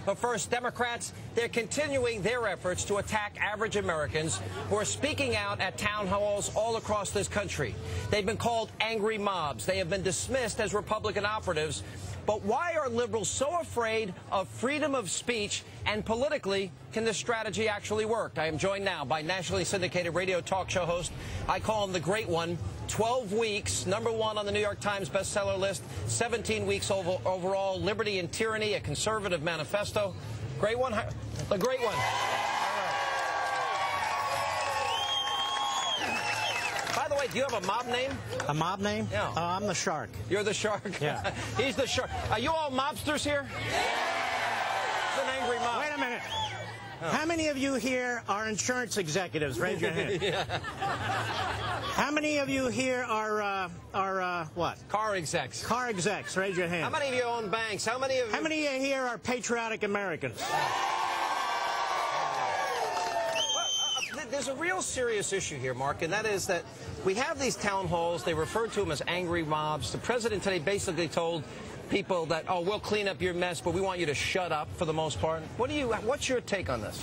But first, Democrats, they're continuing their efforts to attack average Americans who are speaking out at town halls all across this country. They've been called angry mobs. They have been dismissed as Republican operatives. But why are liberals so afraid of freedom of speech, and politically, can this strategy actually work? I am joined now by nationally syndicated radio talk show host, I call him the Great One, 12 weeks, #1 on the New York Times bestseller list, 17 weeks overall, Liberty and Tyranny, a conservative manifesto. Great One, the Great One. By the way, do you have a mob name? A mob name? Yeah. I'm the Shark. You're the Shark? Yeah. He's the Shark. Are you all mobsters here? It's an angry mob. Wait a minute. Oh. How many of you here are insurance executives? Raise your hand. Yeah. How many of you here are what? Car execs. Car execs. Raise your hand. How many of you own banks? How many of you... How many of you here are patriotic Americans? There's a real serious issue here, Mark, and that is that we have these town halls. They refer to them as angry mobs. The president today basically told people that, oh, we'll clean up your mess, but we want you to shut up for the most part. What's your take on this?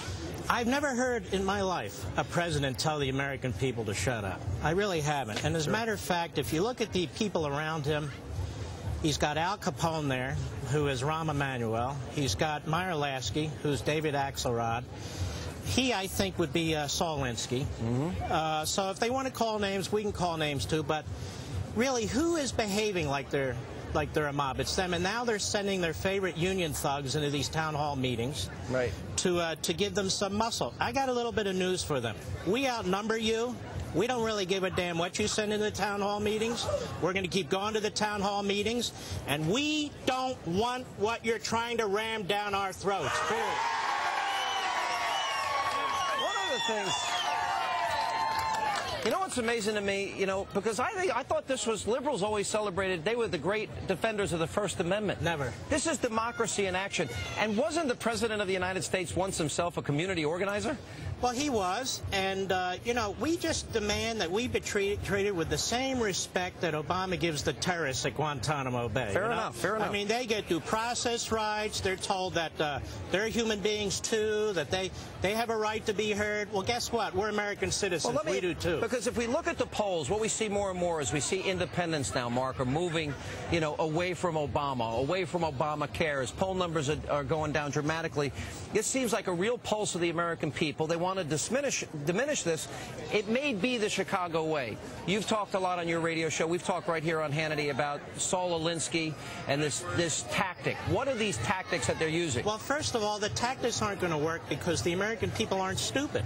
I've never heard in my life a president tell the American people to shut up. I really haven't. And as a matter of fact, if you look at the people around him, he's got Al Capone there, who is Rahm Emanuel. He's got Meyer Lasky, who's David Axelrod. He, I think, would be Saul Alinsky. Mm-hmm. So if they want to call names, we can call names too. But really, who is behaving like they're a mob? It's them. And now they're sending their favorite union thugs into these town hall meetings, right, to give them some muscle. I got a little bit of news for them. We outnumber you. We don't really give a damn what you send in the town hall meetings. We're going to keep going to the town hall meetings. And we don't want what you're trying to ram down our throats. Period. Things. You know what's amazing to me, because I thought this was, liberals always celebrated, they were the great defenders of the First Amendment. Never. This is democracy in action. And wasn't the President of the United States once himself a community organizer? Well, he was, and, we just demand that we be treated with the same respect that Obama gives the terrorists at Guantanamo Bay. Fair enough, fair enough. I mean, they get due process rights. They're told that they're human beings, too, that they have a right to be heard. Well, guess what? We're American citizens. Well, we do, too. Because if we look at the polls, what we see more and more is we see independents now, Mark, are moving, away from Obama, away from Obamacare. As poll numbers are going down dramatically. It seems like a real pulse of the American people. They want to diminish this. It may be the Chicago way. You've talked a lot on your radio show. We've talked right here on Hannity about Saul Alinsky and this tactic. What are these tactics that they're using? Well, first of all, the tactics aren't going to work because the American people aren't stupid.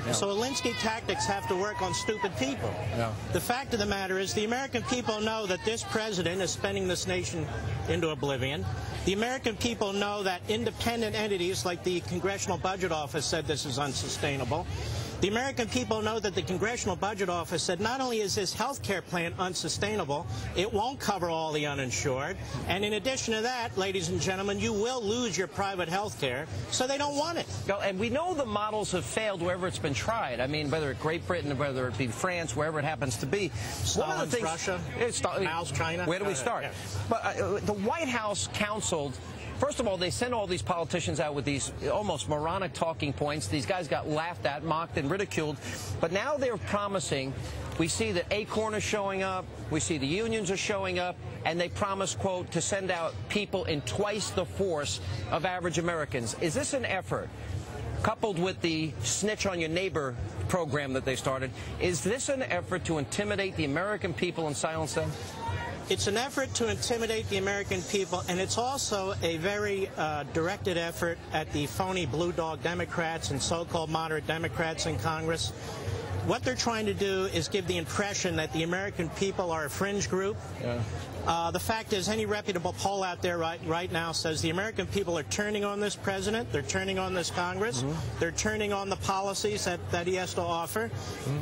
No. So Alinsky tactics have to work on stupid people. No. The fact of the matter is the American people know that this president is spending this nation into oblivion. The American people know that independent entities like the Congressional Budget Office said this is unsustainable. The American people know that the Congressional Budget Office said not only is this health care plan unsustainable, it won't cover all the uninsured. And in addition to that, ladies and gentlemen, you will lose your private health care, so they don't want it. And we know the models have failed wherever it's been tried. I mean, whether it's Great Britain, whether it be France, wherever it happens to be. Stalin's Russia, Mao's China. Where do we start? Yeah. But the White House counseled. First of all, they send all these politicians out with these almost moronic talking points. These guys got laughed at, mocked, and ridiculed. But now they're promising. We see that Acorn is showing up. We see the unions are showing up. And they promise, quote, to send out people in twice the force of average Americans. Is this an effort, coupled with the snitch on your neighbor program that they started, is this an effort to intimidate the American people and silence them? It's an effort to intimidate the American people, and it's also a very directed effort at the phony blue dog Democrats and so-called moderate Democrats in Congress. What they're trying to do is give the impression that the American people are a fringe group. Yeah. The fact is, any reputable poll out there right now says the American people are turning on this president, they're turning on this Congress, they're turning on the policies that he has to offer.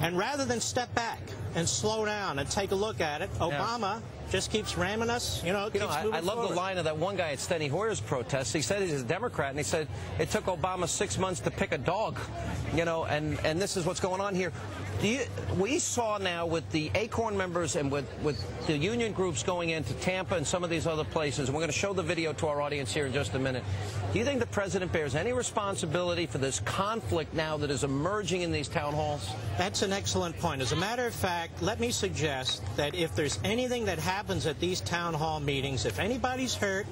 And rather than step back and slow down and take a look at it, Obama just keeps ramming us, keeps moving I love forward. the line of that one guy at Steny Hoyer's protest. He said he's a Democrat, and he said it took Obama 6 months to pick a dog, and this is what's going on here. We saw now with the ACORN members and with the union groups going into Tampa and some of these other places, and we're going to show the video to our audience here in just a minute. Do you think the president bears any responsibility for this conflict now that is emerging in these town halls? That's an excellent point. As a matter of fact, let me suggest that if there's anything that happens at these town hall meetings, if anybody's hurt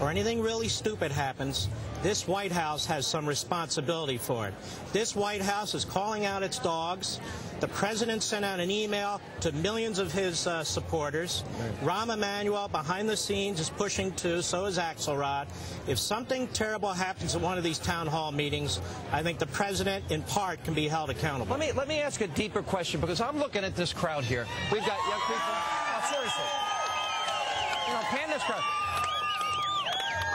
or anything really stupid happens, this White House has some responsibility for it. This White House is calling out its dogs. The president sent out an email to millions of his supporters. Rahm Emanuel, behind the scenes, is pushing too. So is Axelrod. If something terrible happens at one of these town hall meetings, I think the president, in part, can be held accountable. Let me ask a deeper question, because I'm looking at this crowd here. We've got young people. Oh, seriously. You know, pan this crowd.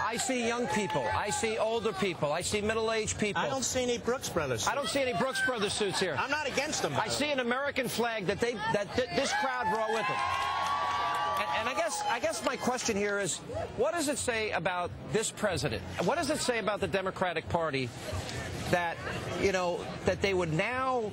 I see young people. I see older people. I see middle-aged people. I don't see any Brooks Brothers suits. I don't see any Brooks Brothers suits here. I'm not against them. I see an American flag that this crowd brought with them. And I guess my question here is, what does it say about this president? What does it say about the Democratic Party that, you know, that they would now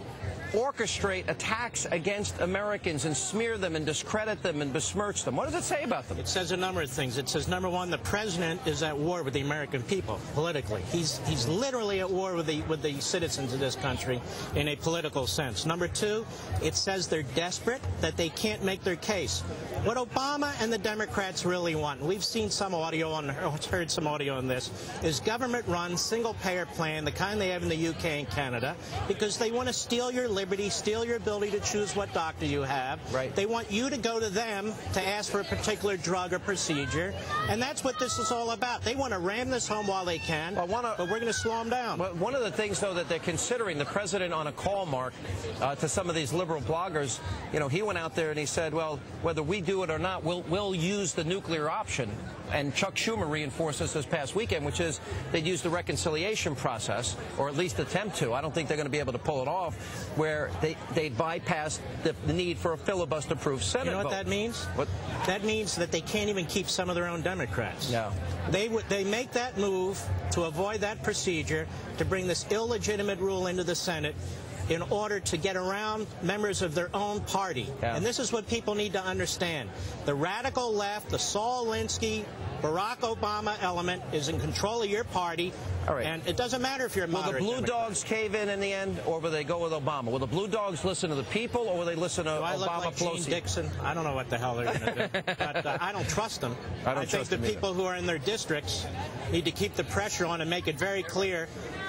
orchestrate attacks against Americans and smear them and discredit them and besmirch them? What does it say about them? It says a number of things. It says, number one, the president is at war with the American people politically. He's literally at war with the citizens of this country in a political sense. Number two, it says they're desperate, that they can't make their case. What Obama and the Democrats really want, and we've seen some audio on, heard some audio on this, is government-run, single-payer plan, the kind they have in the UK and Canada, because they want to steal your liberty, steal your ability to choose what doctor you have. Right. They want you to go to them to ask for a particular drug or procedure, and that's what this is all about. They want to ram this home while they can, but we're going to slow them down. Well, one of the things, though, that they're considering, the president on a call, Mark, to some of these liberal bloggers, you know, he went out there and he said, well, whether we do it or not, we'll use the nuclear option. And Chuck Schumer reinforced this past weekend, which is they'd use the reconciliation process, or at least attempt to. I don't think they're going to be able to pull it off, where they bypass the need for a filibuster-proof Senate vote. You know what that means? What? That means that they can't even keep some of their own Democrats. Yeah. They make that move to avoid that procedure, to bring this illegitimate rule into the Senate in order to get around members of their own party. Yeah. And this is what people need to understand. The radical left, the Saul Alinsky, Barack Obama element is in control of your party. All right. And it doesn't matter if you're a moderate Will the Blue Democrat. Dogs cave in the end, or will they go with Obama? Will the Blue Dogs listen to the people, or will they listen to Do I look Obama, like Pelosi? Gene Dixon? I don't know what the hell they're going to do. But I don't trust them. I think the people who are in their districts need to keep the pressure on and make it very clear.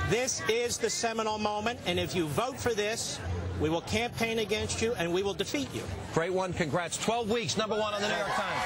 This is the seminal moment, and if you vote for this, we will campaign against you, and we will defeat you. Great one. Congrats. 12 weeks, #1 on the New York Times.